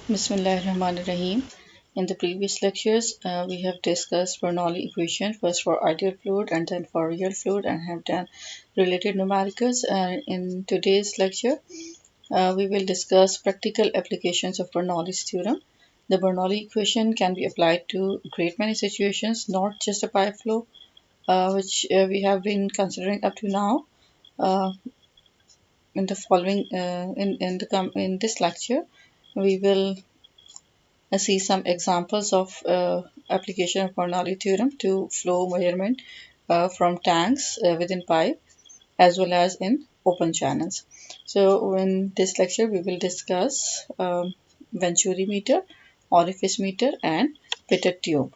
Bismillahirrahmanirrahim. In the previous lectures, we have discussed Bernoulli equation first for ideal fluid and then for real fluid and have done related numericals. In today's lecture, we will discuss practical applications of Bernoulli's theorem. The Bernoulli equation can be applied to great many situations, not just a pipe flow, which we have been considering up to now. Uh, in the following, in this lecture, we will see some examples of application of Bernoulli theorem to flow measurement from tanks within pipe as well as in open channels. So in this lecture we will discuss Venturi meter, orifice meter and pitted tube.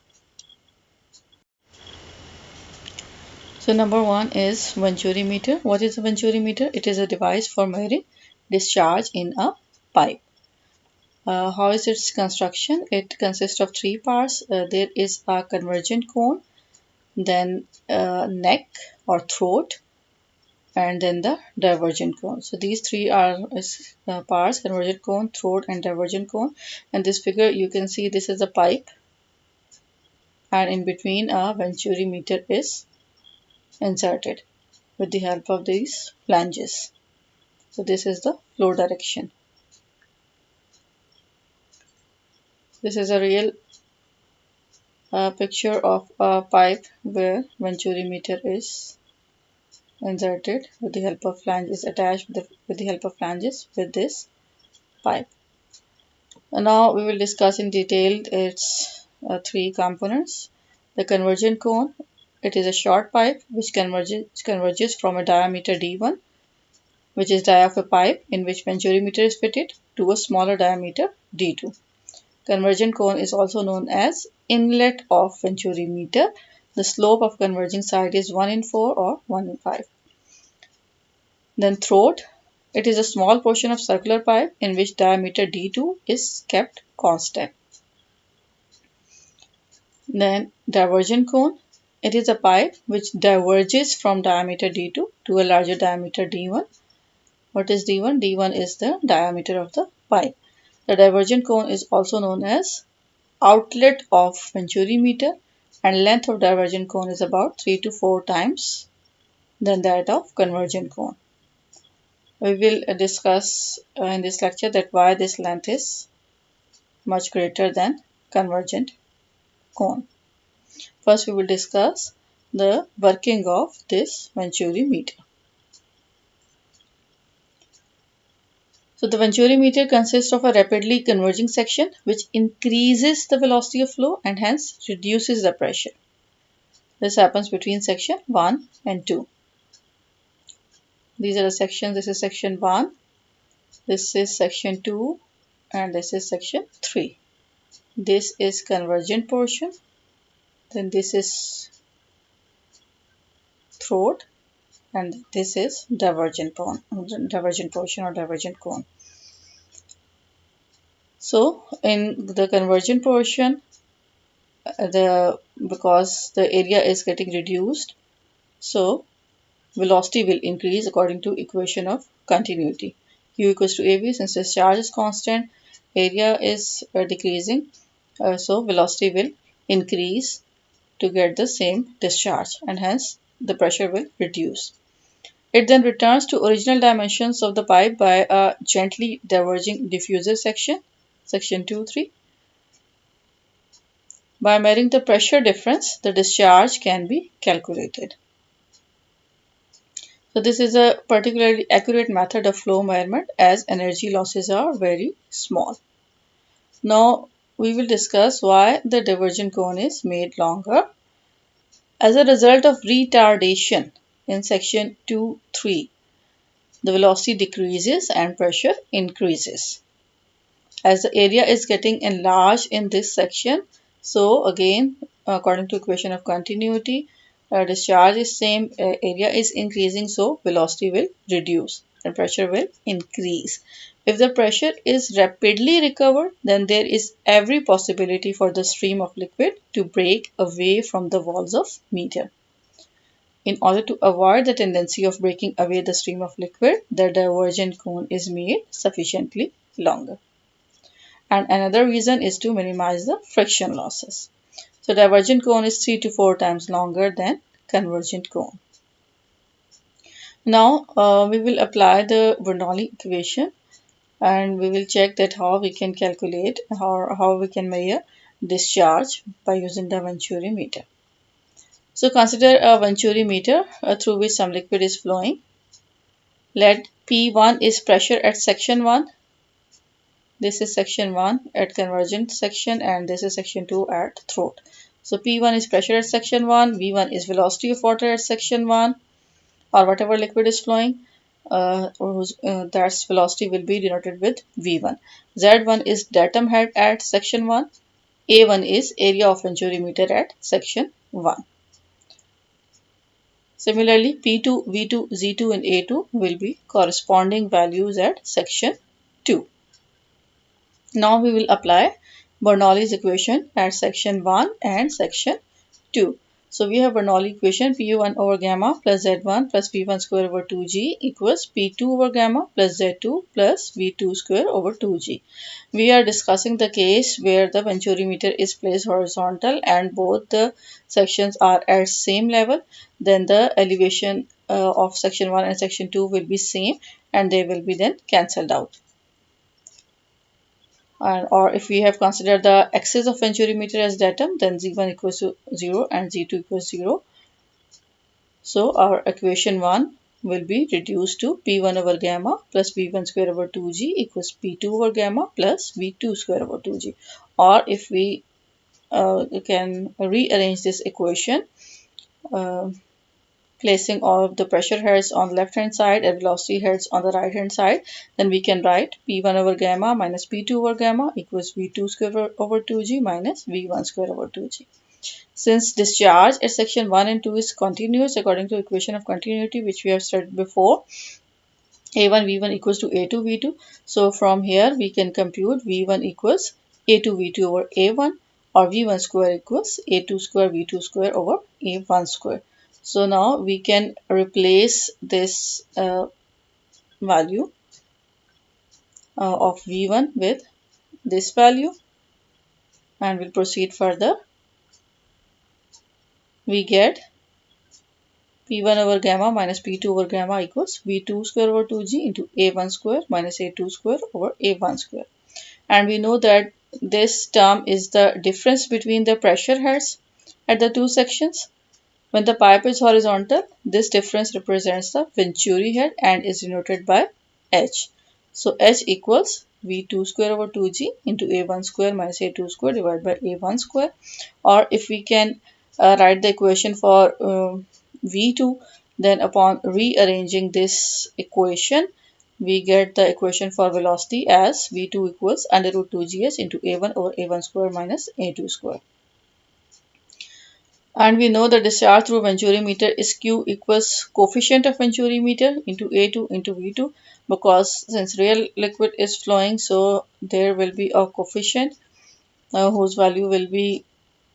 So number one is Venturi meter. What is a Venturi meter? It is a device for measuring discharge in a pipe. How is its construction? It consists of three parts. There is a convergent cone, then neck or throat, and then the divergent cone. So these three are parts: convergent cone, throat, and divergent cone. And this figure you can see this is a pipe, and in between a Venturi meter is inserted with the help of these flanges. So this is the flow direction. This is a real picture of a pipe where Venturi meter is inserted with the help of flanges, attached with the help of flanges with this pipe. And now we will discuss in detail its three components. The convergent cone, it is a short pipe which converges from a diameter d1, which is dia of a pipe in which Venturi meter is fitted, to a smaller diameter d2. Convergent cone is also known as inlet of Venturi meter. The slope of converging side is 1 in 4 or 1 in 5. Then throat, it is a small portion of circular pipe in which diameter d2 is kept constant. Then divergent cone, it is a pipe which diverges from diameter d2 to a larger diameter d1. What is d1? d1 is the diameter of the pipe. The divergent cone is also known as outlet of Venturi meter, and length of divergent cone is about 3 to 4 times than that of convergent cone. We will discuss in this lecture that why this length is much greater than convergent cone. First we will discuss the working of this Venturi meter. So the Venturi meter consists of a rapidly converging section which increases the velocity of flow and hence reduces the pressure. This happens between section 1 and 2. These are the sections. This is section 1, this is section 2, and this is section 3. This is convergent portion, then this is throat, and this is divergent portion or divergent cone. So in the convergent portion, because the area is getting reduced, so velocity will increase according to equation of continuity. Q equals to AV. Since this charge is constant, area is decreasing, so velocity will increase to get the same discharge, and hence the pressure will reduce. It then returns to original dimensions of the pipe by a gently diverging diffuser section, section 2, 3. By measuring the pressure difference, the discharge can be calculated. So this is a particularly accurate method of flow measurement as energy losses are very small. Now we will discuss why the divergent cone is made longer. As a result of retardation in section 2, 3, the velocity decreases and pressure increases. As the area is getting enlarged in this section, so again according to equation of continuity, discharge is same, area is increasing, so velocity will reduce and pressure will increase. If the pressure is rapidly recovered, then there is every possibility for the stream of liquid to break away from the walls of meter. In order to avoid the tendency of breaking away the stream of liquid, the divergent cone is made sufficiently longer. and another reason is to minimize the friction losses. So divergent cone is 3 to 4 times longer than convergent cone. Now we will apply the Bernoulli equation, and we will check that how we can calculate or how we can measure discharge by using the Venturi meter. So consider a Venturi meter through which some liquid is flowing. Let P1 is pressure at section 1. This is section 1 at convergent section, and this is section 2 at throat. So P1 is pressure at section 1, V1 is velocity of water at section 1, or whatever liquid is flowing, that velocity will be denoted with V1. Z1 is datum head at section 1. A1 is area of Venturi meter at section 1. Similarly, P2, V2, Z2 and A2 will be corresponding values at section 2. Now we will apply Bernoulli's equation at section 1 and section 2. So we have Bernoulli equation Pu1 over gamma plus Z1 plus V1 square over 2G equals P2 over gamma plus Z2 plus V2 square over 2G. We are discussing the case where the Venturi meter is placed horizontal and both the sections are at same level. Then the elevation of section 1 and section 2 will be same, and they will be then cancelled out. Or if we have considered the axis of Venturi meter as datum, then Z1 equals to 0 and Z2 equals 0. So our equation 1 will be reduced to P1 over gamma plus V1 square over 2G equals P2 over gamma plus V2 square over 2G. Or if we can rearrange this equation, uh, placing all of the pressure heads on the left hand side and velocity heads on the right hand side, then we can write P1 over gamma minus P2 over gamma equals V2 square over 2G minus V1 square over 2G. Since discharge at section 1 and 2 is continuous according to equation of continuity which we have studied before, A1 V1 equals to A2 V2. So from here we can compute V1 equals A2 V2 over A1, or V1 square equals A2 square V2 square over A1 square. So now we can replace this value of V1 with this value, and we'll proceed further. We get P1 over gamma minus P2 over gamma equals V2 square over 2G into A1 square minus A2 square over A1 square. And we know that this term is the difference between the pressure heads at the two sections. When the pipe is horizontal, this difference represents the Venturi head and is denoted by H. So H equals V2 square over 2G into A1 square minus A2 square divided by A1 square. Or if we can write the equation for V2, then upon rearranging this equation, we get the equation for velocity as V2 equals under root 2gs into A1 over A1 square minus A2 square. And we know the discharge through Venturi meter is Q equals coefficient of Venturi meter into A2 into V2, because since real liquid is flowing, so there will be a coefficient whose value will be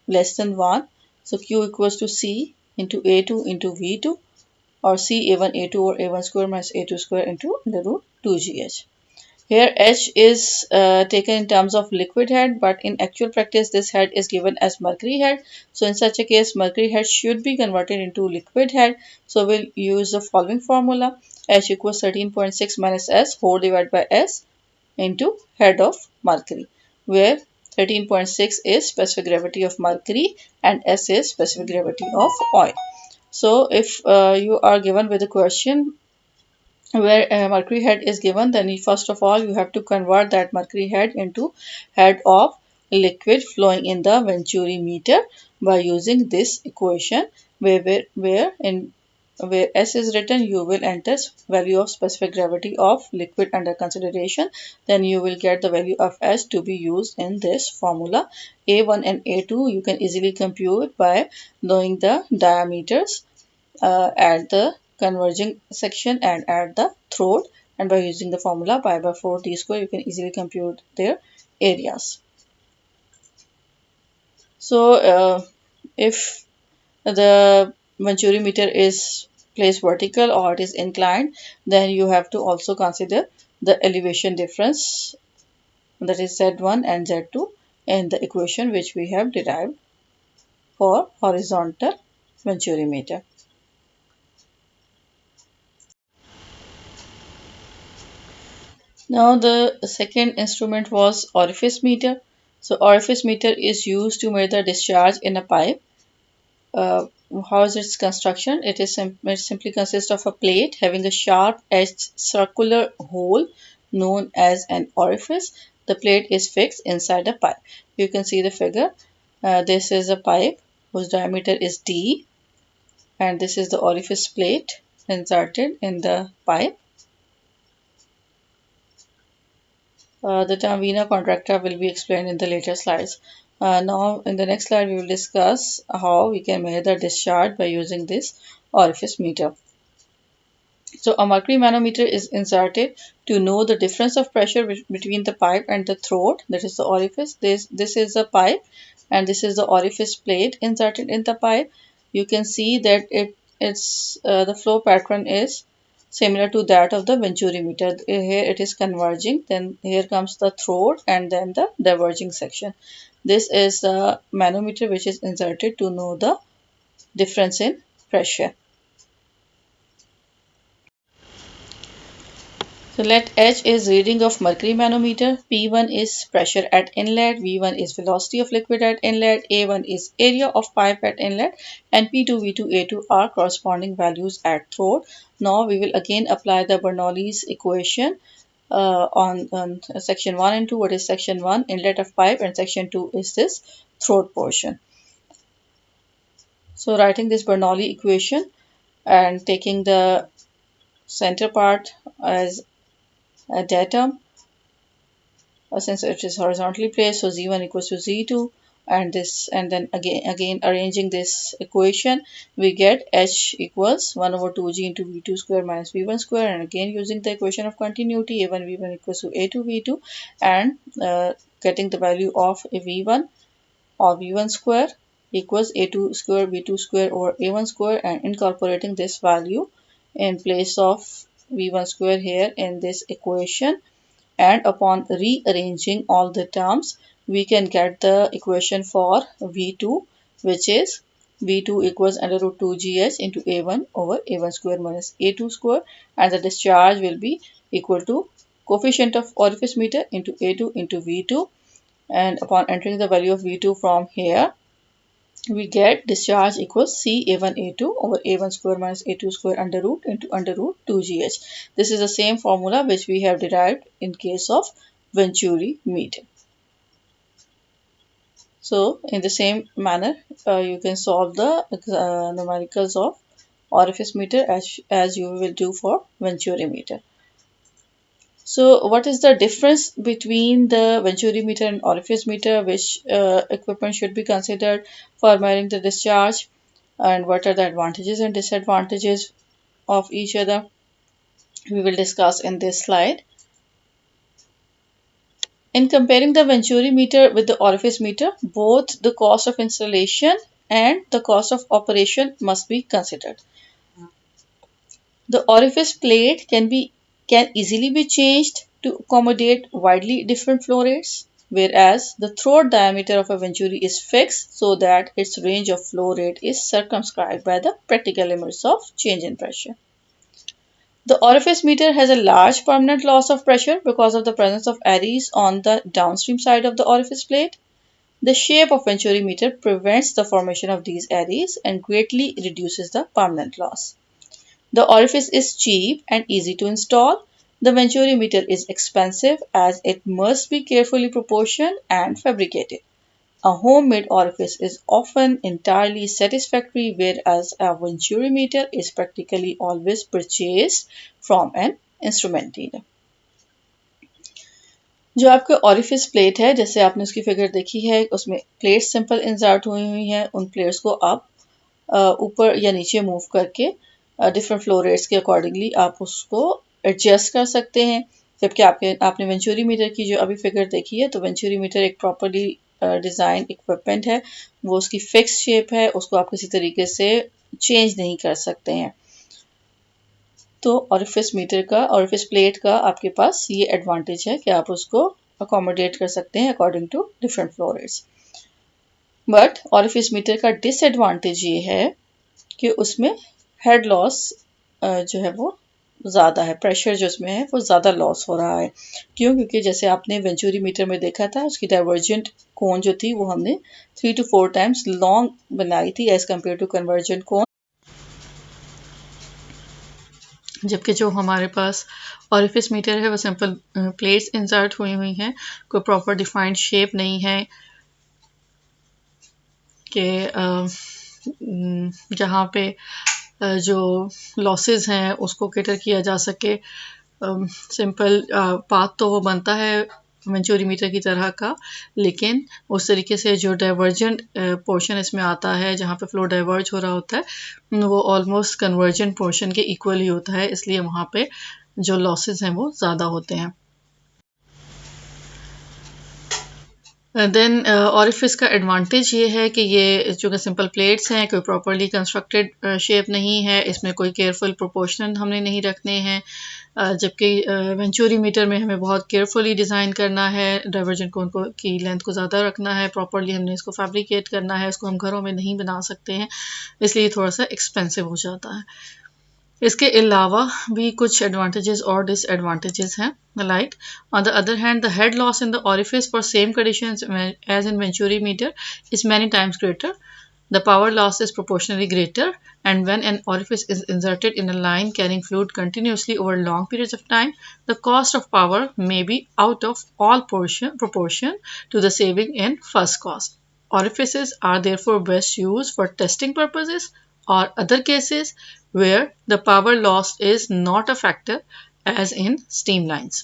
less than 1. So Q equals to C into A2 into V2, or C A1 A2 or A1 square minus A2 square into under root 2GH. Here H is taken in terms of liquid head, but in actual practice this head is given as mercury head. So in such a case, mercury head should be converted into liquid head. So we'll use the following formula: H equals 13.6 minus S whole divided by S into head of mercury, where 13.6 is specific gravity of mercury and S is specific gravity of oil. So if you are given with a question where a mercury head is given, then first of all you have to convert that mercury head into head of liquid flowing in the Venturi meter by using this equation, where S is written, you will enter value of specific gravity of liquid under consideration. Then you will get the value of S to be used in this formula. A1 and A2 you can easily compute by knowing the diameters at the converging section and at the throat, and by using the formula pi by 4 t square you can easily compute their areas. So if the Venturi meter is placed vertical or it is inclined, then you have to also consider the elevation difference that is Z1 and Z2 in the equation which we have derived for horizontal venturimeter. Now the second instrument was orifice meter. So orifice meter is used to measure discharge in a pipe. Uh, how is its construction? It simply consists of a plate having a sharp-edged circular hole known as an orifice. The plate is fixed inside a pipe. You can see the figure. This is a pipe whose diameter is D, and this is the orifice plate inserted in the pipe. The term vena contracta will be explained in the later slides. Now, in the next slide, we will discuss how we can measure the discharge by using this orifice meter. So a mercury manometer is inserted to know the difference of pressure between the pipe and the throat, that is the orifice. This is the pipe and this is the orifice plate inserted in the pipe. You can see that the flow pattern is similar to that of the venturimeter. Here it is converging, then here comes the throat and then the diverging section. This is the manometer which is inserted to know the difference in pressure. So let H is reading of mercury manometer, P1 is pressure at inlet, V1 is velocity of liquid at inlet, A1 is area of pipe at inlet, and P2, V2, A2 are corresponding values at throat. Now we will again apply the Bernoulli's equation on section 1 and 2. What is section 1? Inlet of pipe, and section 2 is this throat portion. So writing this Bernoulli equation and taking the center part as a datum, since it is horizontally placed, so z1 equals to z2, and then again arranging this equation, we get h equals 1 over 2g into v2 square minus v1 square, and again using the equation of continuity, a1 v1 equals to a2 v2, and getting the value of a v1 or v1 square equals a2 square v2 square over a1 square, and incorporating this value in place of v1 square here in this equation, and upon rearranging all the terms, we can get the equation for V2, which is V2 equals under root 2GH into A1 over A1 square minus A2 square, and the discharge will be equal to coefficient of orifice meter into A2 into V2, and upon entering the value of V2 from here, we get discharge equals C A1 A2 over A1 square minus A2 square under root into under root 2GH. This is the same formula which we have derived in case of Venturi meter. So in the same manner, you can solve the numericals of orifice meter as you will do for Venturi meter. So what is the difference between the venturi meter and orifice meter? Which equipment should be considered for measuring the discharge? And what are the advantages and disadvantages of each other? We will discuss in this slide. In comparing the venturi meter with the orifice meter, both the cost of installation and the cost of operation must be considered. The orifice plate can easily be changed to accommodate widely different flow rates, whereas the throat diameter of a venturi is fixed so that its range of flow rate is circumscribed by the practical limits of change in pressure. The orifice meter has a large permanent loss of pressure because of the presence of eddies on the downstream side of the orifice plate. The shape of venturi meter prevents the formation of these eddies and greatly reduces the permanent loss. The orifice is cheap and easy to install. The venturi meter is expensive as it must be carefully proportioned and fabricated. A homemade orifice is often entirely satisfactory, whereas a venturi meter is practically always purchased from an instrument dealer. जो आपका orifice plate है, जैसे आपने उसकी figure देखी है, उसमें plates simple insert हुई हैं, उन प्लेट्स को आप ऊपर या नीचे मूव करके डिफरेंट फ्लो रेट्स के अकॉर्डिंगली आप उसको एडजस्ट कर सकते हैं। जबकि आपने वेंचुरी मीटर की जो अभी फिगर देखी है, तो वेंचुरी मीटर एक प्रॉपरली डिज़ाइन इक्विपमेंट है, वो उसकी फिक्स शेप है, उसको आप किसी तरीके से चेंज नहीं कर सकते हैं। तो ऑरिफिस प्लेट का आपके पास ये एडवांटेज है कि आप उसको अकोमोडेट कर सकते हैं according to different flow rates. But orifice meter का डिसएडवांटेज ये है कि उसमें हेड लॉस जो है वो ज़्यादा है, प्रेशर जो उसमें है वो ज़्यादा लॉस हो रहा है। क्यों? क्योंकि जैसे आपने वेंचुरी मीटर में देखा था, उसकी डाइवर्जेंट कोन जो थी वो हमने 3 to 4 टाइम्स लॉन्ग बनाई थी एज कम्पेयर टू कन्वर्जेंट कोन, जबकि जो हमारे पास ऑरिफिस मीटर है वो सिंपल प्लेट्स इंसर्ट हुई हुई हैं, कोई प्रॉपर डिफाइंड शेप नहीं है कि जहाँ पे जो लॉसेस हैं उसको कैटर किया जा सके। सिंपल पाथ तो वो बनता है वेंचुरी मीटर की तरह का, लेकिन उस तरीके से जो डाइवर्जेंट पोर्शन इसमें आता है जहाँ पे फ्लो डाइवर्ज हो रहा होता है वो ऑलमोस्ट कन्वर्जेंट पोर्शन के इक्वल ही होता है, इसलिए वहाँ पे जो लॉसेस हैं वो ज़्यादा होते हैं। देन ऑरिफिस का एडवांटेज ये है कि ये चूँकि सिंपल प्लेट्स हैं, कोई प्रॉपरली कंस्ट्रक्टेड शेप नहीं है, इसमें कोई केयरफुल प्रोपोर्शन हमने नहीं रखने हैं, जबकि वेंचुरी मीटर में हमें बहुत केयरफुली डिज़ाइन करना है, डाइवर्जेंट कोन को की लेंथ को ज़्यादा रखना है, प्रॉपरली हमने इसको फैब्रिकेट करना है, इसको हम घरों में नहीं बना सकते हैं, इसलिए थोड़ा सा एक्सपेंसिव हो जाता है। इसके अलावा भी कुछ एडवांटेजेस और डिसएडवांटेजेस हैं, like on the other hand the head loss in the orifice for same conditions as in venturi meter is many times greater. The power loss is proportionally greater, and when an orifice is inserted in a line carrying fluid continuously over long periods of time, the cost of power may be out of all proportion to the saving in first cost. Orifices are therefore best used for testing purposes or other cases where the power loss is not a factor, as in steam lines.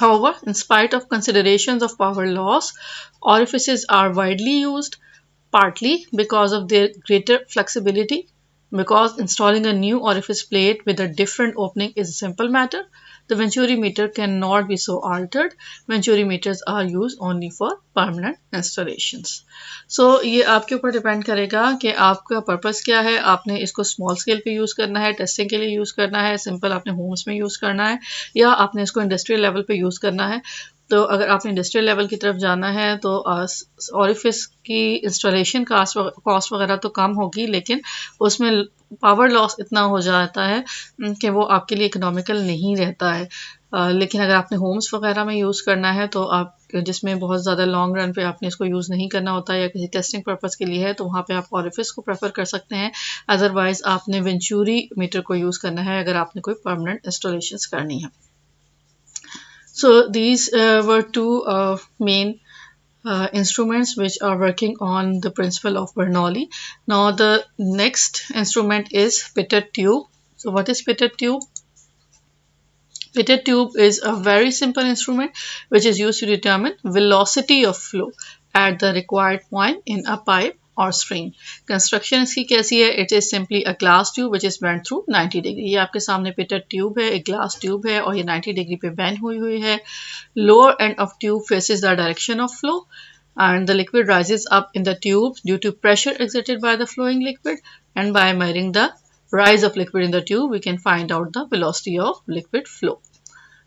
However, in spite of considerations of power loss, orifices are widely used, partly because of their greater flexibility. Because installing a new orifice plate with a different opening is a simple matter, the Venturi meter cannot be so altered. Venturi meters are used only for permanent installations. So ये आपके ऊपर depend करेगा कि आपका purpose क्या है, आपने इसको स्मॉल स्केल पे यूज़ करना है, टेस्टिंग के लिए यूज़ करना है, सिंपल आपने होम्स में यूज़ करना है, या आपने इसको इंडस्ट्रियल लेवल पे यूज़ करना है। तो अगर आपने इंडस्ट्रियल लेवल की तरफ जाना है तो ऑरिफिस की इंस्टॉलेशन कॉस्ट वगैरह तो कम होगी, लेकिन उसमें पावर लॉस इतना हो जाता है कि वो आपके लिए इकोनॉमिकल नहीं रहता है। लेकिन अगर आपने होम्स वगैरह में यूज़ करना है तो आप जिसमें बहुत ज़्यादा लॉन्ग रन पे आपने इसको यूज़ नहीं करना होता या किसी टेस्टिंग पर्पज़ के लिए है, तो वहाँ पे आप ऑरिफिस को प्रेफर कर सकते हैं। अदरवाइज़ आपने वेंचुरी मीटर को यूज़ करना है अगर आपने कोई परमानेंट इंस्टॉलेशंस करनी है। So these were two main instruments which are working on the principle of Bernoulli. Now the next instrument is pitted tube. So what is pitted tube? Pitted tube is a very simple instrument which is used to determine velocity of flow at the required point in a pipe or string. Construction इसकी कैसी है? It is simply a glass tube which is bent through 90 degree. ये आपके सामने pitted tube है, एक glass tube है और ये 90 degree पे bend हुई है. Lower end of tube faces the direction of flow, and the liquid rises up in the tube due to pressure exerted by the flowing liquid, and by measuring the rise of liquid in the tube we can find out the velocity of liquid flow.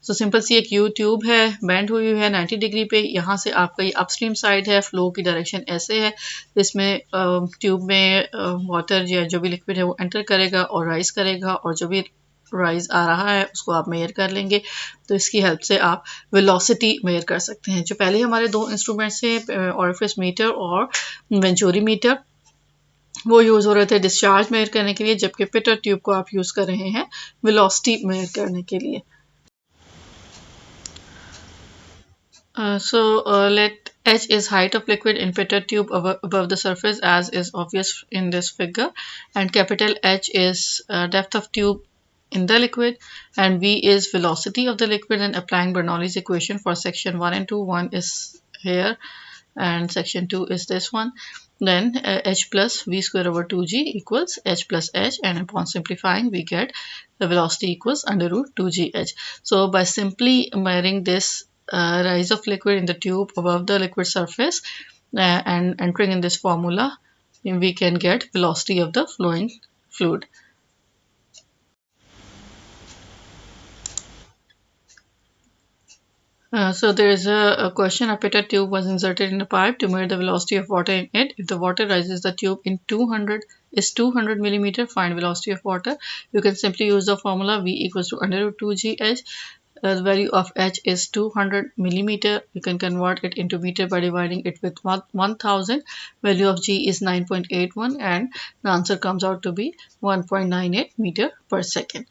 So simple सी एक U tube है, bend हुई है 90 degree पे, यहाँ से आपका ये अपस्ट्रीम साइड है, फ्लो की डायरेक्शन ऐसे है, इसमें ट्यूब में वाटर या जो भी लिक्विड है वो एंटर करेगा और राइज करेगा, और जो भी राइज आ रहा है उसको आप मेजर कर लेंगे, तो इसकी हेल्प से आप वेलोसिटी मेजर कर सकते हैं। जो पहले हमारे दो इंस्ट्रूमेंट्स थे ऑरिफिस मीटर और वेंचुरी मीटर, वो यूज़ हो रहे थे डिस्चार्ज मेजर करने के लिए, जबकि पिटर ट्यूब को आप यूज़ कर रहे हैं वेलोसिटी मेजर करने के लिए। Let h is height of liquid in pitted tube above the surface, as is obvious in this figure, and capital H is depth of tube in the liquid, and v is velocity of the liquid. And applying Bernoulli's equation for section 1 and 2, 1 is here and section 2 is this one, then h plus v square over 2g equals h plus h, and upon simplifying we get the velocity equals under root 2gh. So by simply measuring this rise of liquid in the tube above the liquid surface and entering in this formula, we can get velocity of the flowing fluid. So there is a question. A petite tube was inserted in a pipe to measure the velocity of water in it. If the water rises the tube in 200 millimeter, find velocity of water. You can simply use the formula V equals to under root 2gh. The value of h is 200 millimeter. You can convert it into meter by dividing it with 1000. Value of g is 9.81 and the answer comes out to be 1.98 meter per second.